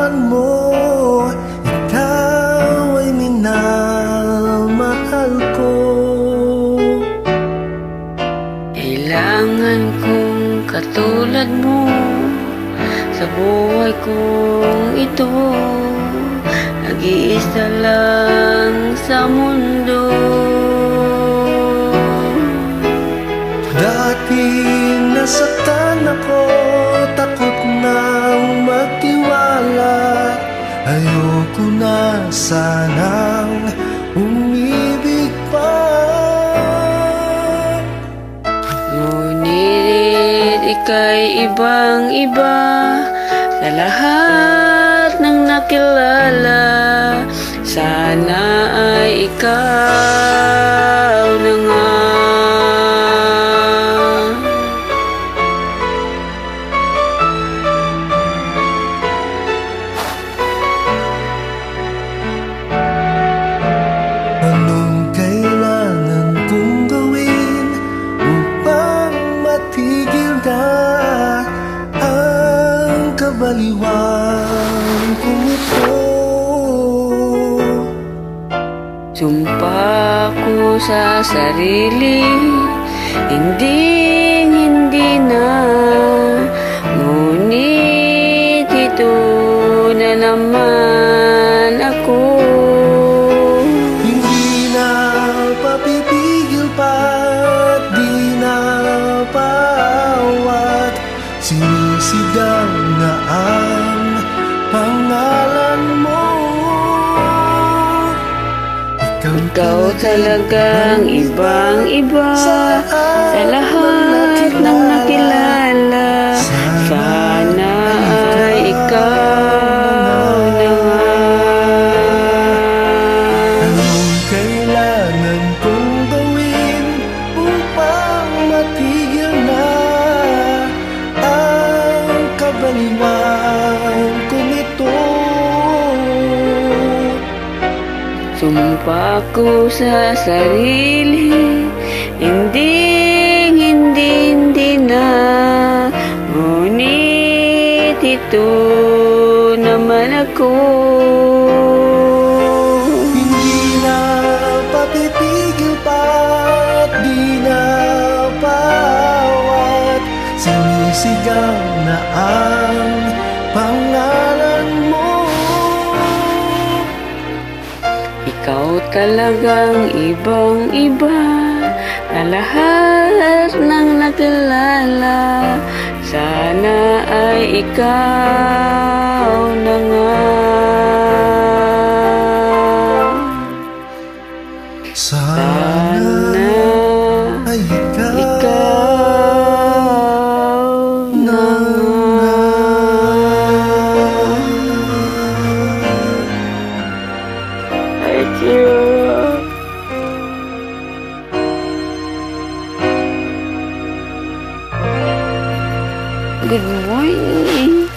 nalaman mo ikaw ay minamahal ko. Kailangan kong katulad mo sa buhay kong ito. Nag-iisa lang sa mundo. Dati nasaktan ako, takot nang magtiwala. Ayoko na sanang umibig pa. Ngunit ika'y ibang-iba sa lahat ng nakilala. Sana ay ikaw na nga. Anong kailangan kong gawin upang matigil na ang kabaliwan kong ito? Sumpa ko sa sarili, hindi na. Ngunit ito na naman ako. Hindi na papipigil pa't di na paawat. Sinisigaw na ang pangalan mo. Ikaw talagang ibang-iba sa lahat ng nakilala. Sana ay ikaw na nga. Anong kailangan kong gawin upang matigil na ang kabaliwan kong ito? Sumpa ko sa sarili, hindi na. Ngunit ito naman ako. Hindi na papipigil pa't di na paawat. Sinisigaw na ang pangalan mo. Ikaw talagang ibang-iba na lahat ng nakilala. Sana ay ikaw na nga. Sana ay ikaw na nga. Thank you. Good morning.